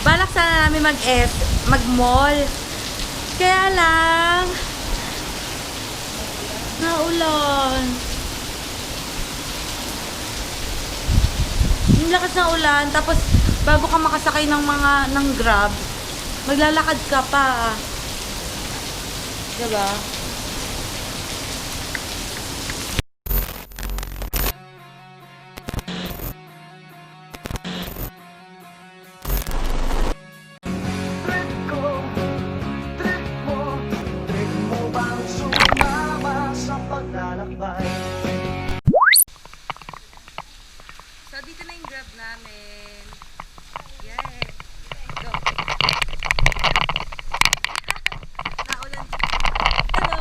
Balak sana namin mag-mall. Kaya lang, naulan. Yung lakas ng ulan, tapos bago ka makasakay ng Grab, maglalakad ka pa. Diba? So, dito na yung Grab namin. Yay! Go! Naulan. Hello!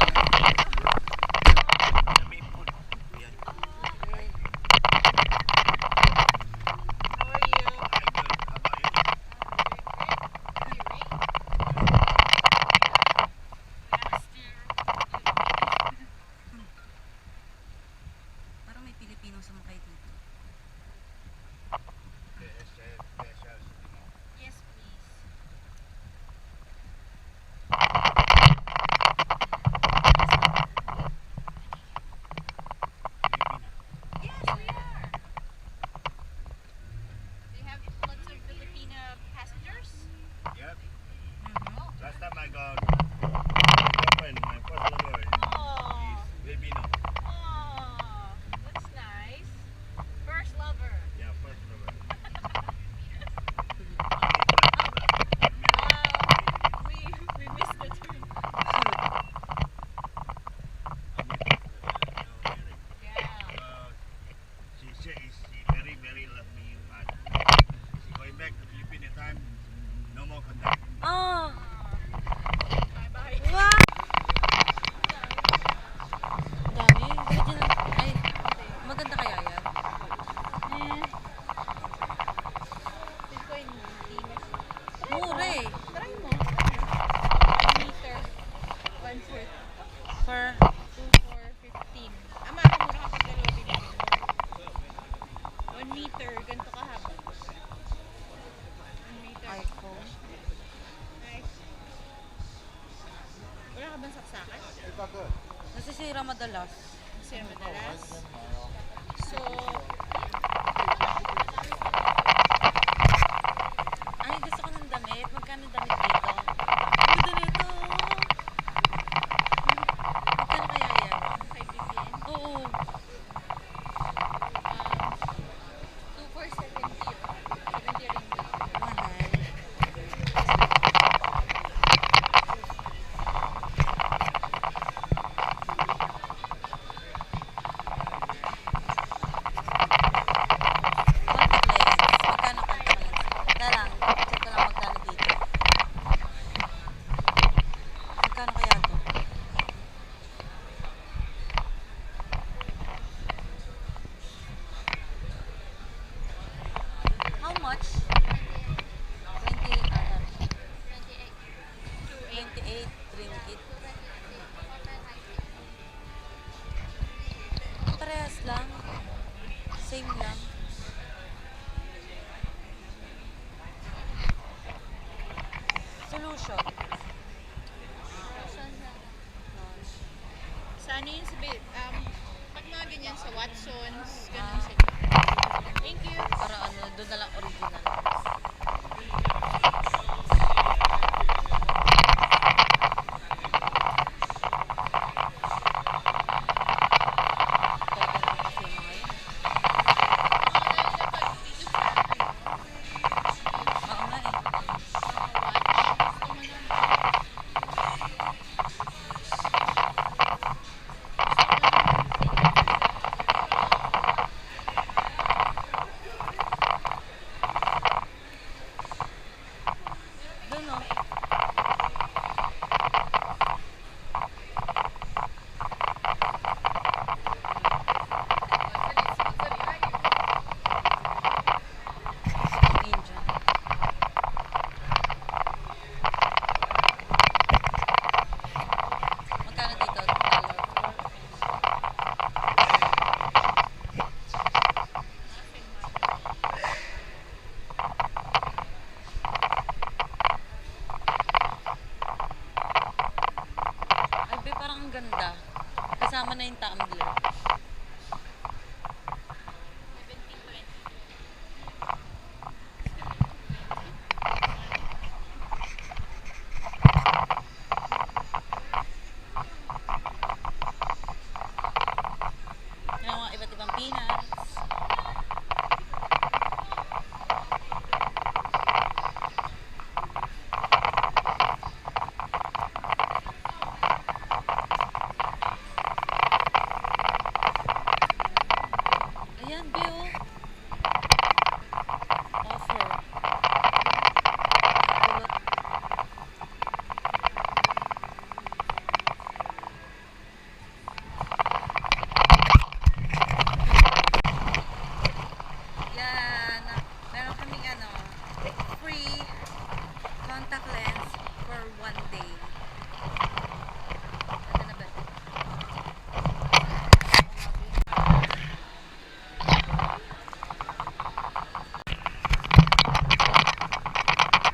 Parang may Pilipino sumakay dito. Yes, please. Yes, we are. They have lots of Filipino passengers. Yep. Mm-hmm. Last time I got girlfriend, my first lover Oh, is Filipino. oh, that's nice. First lover. Yeah, first lover. We missed the turn. Yeah. She very, very love me, but she going back to Philippines at time, no more contact. Oh. Bye-bye. Wow. Dami. Ay, maganda kaya yan? Feel ko yung Pinas. Mura eh. Try mo. 1 meter. 1/4. For 2 for 15. Mura kapag dalawa binili mo. 1 meter. Ganito kahaba. 1 meter. iPhone. Nice. Wala ka bang saksakan? Nasisira madalas. Kasi madalas. So, Ay, gusto ko ng damit. Magkano damit dito? Ganda nito. Magkano kaya yan? kay BBN. Oo. 2 for 70. 70 ringgit. Mahal. Contact lens. Magkano contact lens? Teka lang. Check ko lang magkano dito. Magkano kaya to? How much? 20 28 ringgit. Parehas lang. Same lang. Solution. Sa ano yun sabi, pag mga ganyan sa Watsons, ganun Ah. sila. Thank you. Para ano, doon na lang original. Talaga naman kasi yung mga yun. Oo nga eh. kasama na yung tumbler. 17.20. Yung mga iba't ibang pinas. Ayan, Bill. Offer. Yan. Meron kaming free contact lens for 1 day. Ano na ba?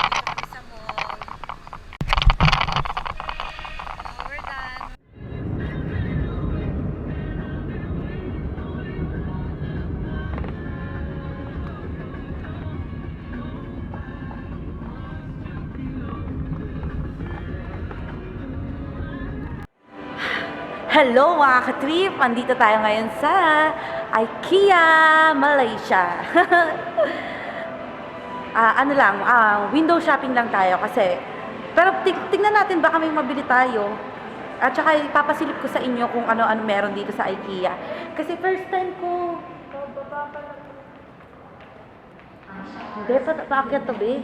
Dito kami sa mall. Now we're done. Hello mga ka-trip! Andito tayo ngayon sa IKEA, Malaysia. Window shopping lang tayo kasi. Pero tingnan natin baka may mabili tayo. At saka ipapasilip ko sa inyo kung ano-ano meron dito sa IKEA. Kasi first time ko. Hindi pa paakyat to, be.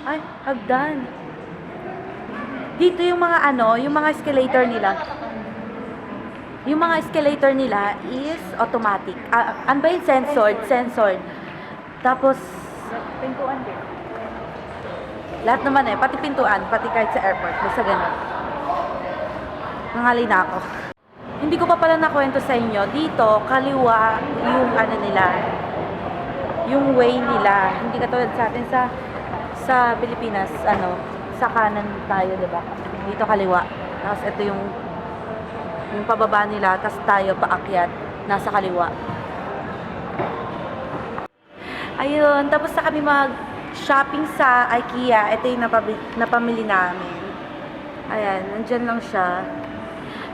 Ay, hagdan. Dito yung mga yung mga escalator nila. Yung mga escalator nila is automatic. Ano ba yung censored. Tapos, Pintuan din. lahat naman pati pintuan, pati kahit sa airport, basta ganun. Nangali na ako. Hindi ko pa pala nakwento sa inyo, dito, kaliwa yung nila, yung way nila. Hindi katulad sa atin sa Pilipinas, sa kanan tayo, diba? Dito kaliwa. Tapos ito yung pababa nila, tapos tayo paakyat, nasa kaliwa. Ayun, tapos na kami mag-shopping sa IKEA. Ito yung napamili namin. Ayan, nandyan lang siya.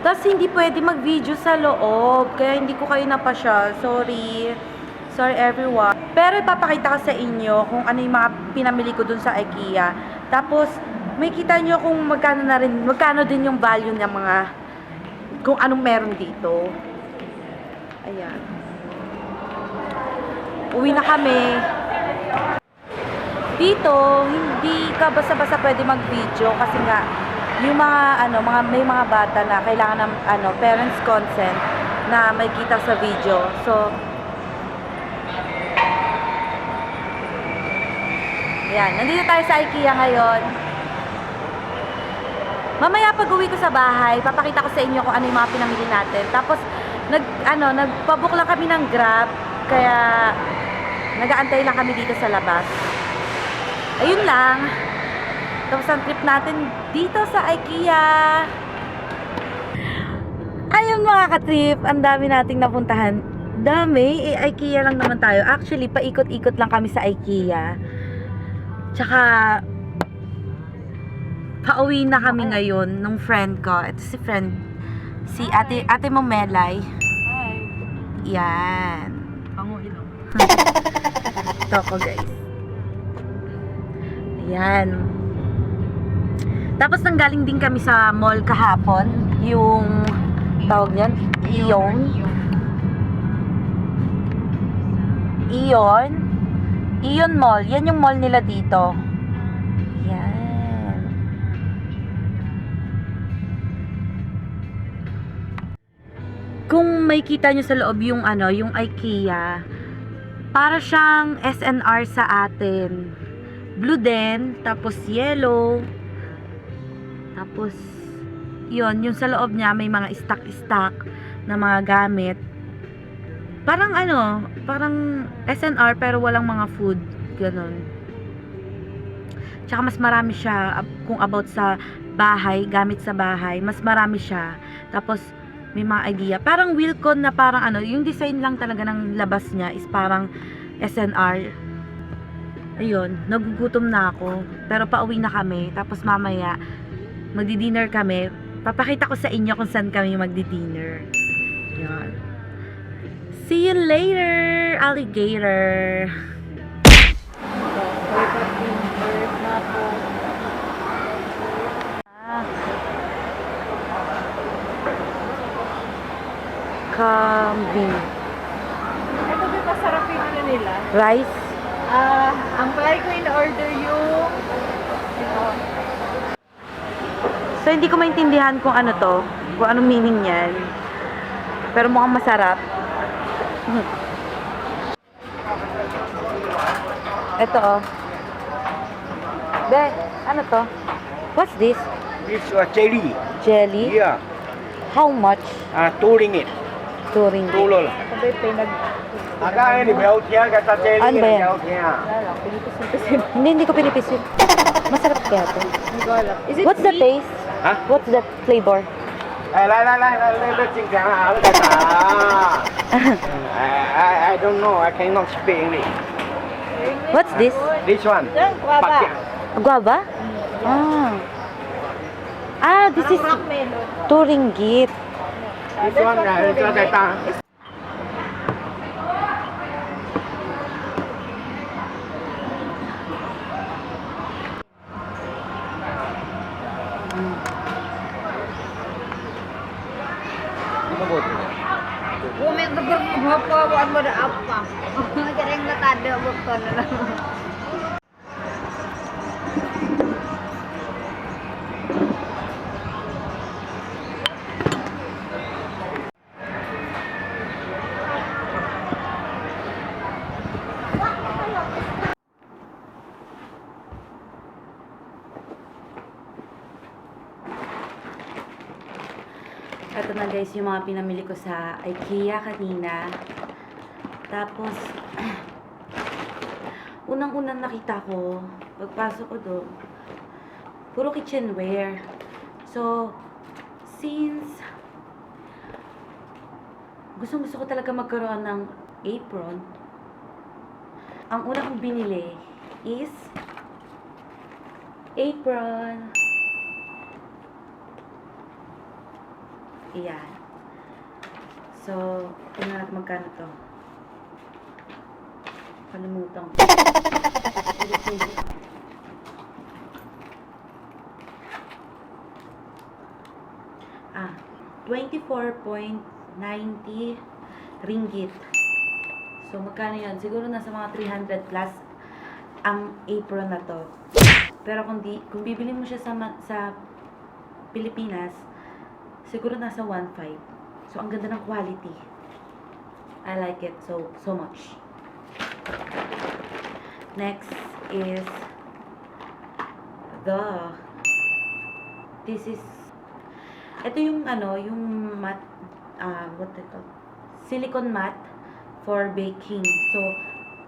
Tapos hindi pwede mag-video sa loob, kaya hindi ko kayo napasyal. Sorry everyone. Pero ipapakita ko sa inyo kung ano yung mga pinamili ko dun sa IKEA. Tapos, may kita nyo kung magkano din yung value ng mga, kung anong meron dito. Ayan. Uwi na kami. Dito, hindi ka basta-basta pwede mag-video kasi nga, yung may mga bata na kailangan ng parents consent na may kita sa video. So, ayan, nandito tayo sa IKEA ngayon. Mamaya pag uwi ko sa bahay, papakita ko sa inyo kung ano yung mga pinamili natin. Tapos, nagpabook lang kami ng Grab, kaya nag-aantay lang kami dito sa labas. Ayun lang. Tapos ang trip natin dito sa IKEA. Ayun mga ka-trip, ang dami nating napuntahan. Dami, IKEA lang naman tayo. Actually, paikot-ikot lang kami sa IKEA. Tsaka, pauwi na kami ngayon nung friend ko. Ito si ate mo Melay. Hi. Yan. Pango ilong. Ito ko guys. Ayan. Tapos nanggaling din kami sa mall kahapon. Yung tawag niyan? Ion Mall. Yan yung mall nila dito. Yan. Kung may kita nyo sa loob yung yung IKEA, para siyang SNR sa atin. Blue din, tapos yellow. Tapos yun, yung sa loob niya may mga stock na mga gamit. Parang parang SNR pero walang mga food, ganun. Tsaka mas marami siya kung about sa bahay, gamit sa bahay, mas marami siya. Tapos may mga idea. Parang Wilcon na parang ano, yung design lang talaga ng labas niya is parang SNR. Ayun, nagugutom na ako. Pero pauwi na kami. Tapos mamaya, magdi-dinner kami. Papakita ko sa inyo kung saan kami magdi-dinner. Yan. See you later, alligator! Kambing. Ito ba masarap yung ano nila? Rice. Ang play ko in-order yung ito. So, hindi ko maintindihan kung ano to. Kung anong meaning yan. Pero mukhang masarap. Ito, oh. Be, ano to? What's this? It's a jelly. Jelly? Yeah. How much? 2 ringgit. Turing. Tulo lang. Ito ba yung pinag... Agak ni bel tiang kata jelly Ano ba yan? bel tiang. Wala lang, pinipisin-pisin. Hindi ko pinipisit. Masarap kaya to. Hindi ko alam. Is it What's the sweet? taste? Huh? What's the flavor? 来，这讲啊，那个啥？I don't know. I cannot speak English. What's this? This one. Yan, guava. Pakya. Guava? Ah, this is Rock melon. 2 ringgit. This one, it's a data. Bumit na bermapawan mo na apa. Kaya yung latada bukton na lang. Ito na guys, yung mga pinamili ko sa IKEA kanina. Tapos, unang-unang nakita ko, pagpasok ko doon, puro kitchenware. So, since gusto ko talaga magkaroon ng apron, ang una kong binili is apron. Ayan. So, tingnan natin magkano to. Kalimutan ko. 24.90 ringgit. So, magkano yun? Siguro nasa mga 300 plus ang apron na to. Pero kung bibili mo siya sa Pilipinas, siguro nasa 1.5. So, ang ganda ng quality. I like it so much. Next is ito yung yung mat, what they call, silicone mat for baking. So,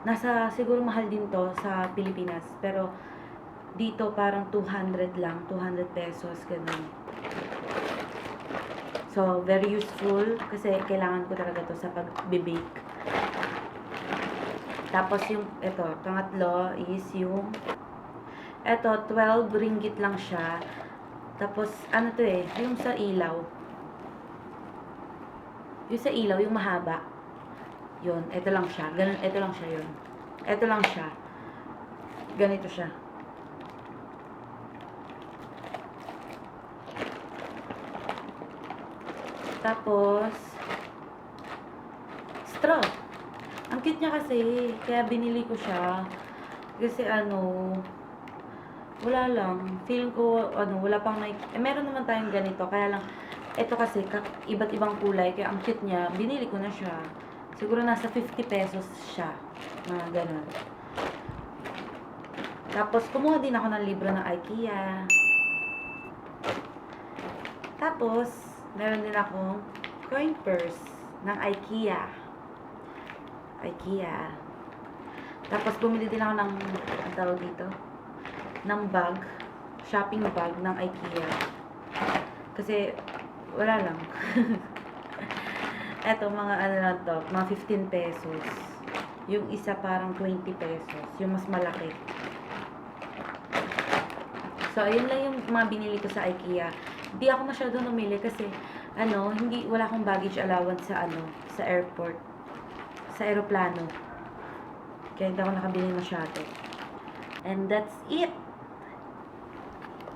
nasa siguro mahal din to sa Pilipinas. Pero, dito parang 200 lang, 200 pesos, ganun. So, very useful kasi kailangan ko talaga to sa pag-bake. Tapos yung, ito, pangatlo is yung, ito, 12 ringgit lang siya. Tapos, ano to yung sa ilaw. Yung sa ilaw, yung mahaba. Yun, ito lang siya. Ganun, ito lang siya yun. Ito lang siya. Ganito siya. Tapos, straw. Ang cute niya kasi, kaya binili ko siya. Kasi wala lang. Feeling ko, wala pang meron naman tayong ganito. Kaya lang, ito kasi, iba't ibang kulay. Kaya ang cute niya, binili ko na siya. Siguro nasa 50 pesos siya. Mga ganun. Tapos, kumuha din ako ng libro ng IKEA. Tapos, meron din akong coin purse ng IKEA. Tapos, bumili din ako ng, ang tawag dito, ng bag, shopping bag ng IKEA. Kasi, wala lang. Eto, mga ano lang to, mga 15 pesos. Yung isa parang 20 pesos. Yung mas malaki. So, ayun lang yung mga binili ko sa IKEA. Hindi ako masyadong namili kasi, wala akong baggage allowance sa airport. Sa aeroplano. Kaya hindi ako nakabili masyado. And that's it!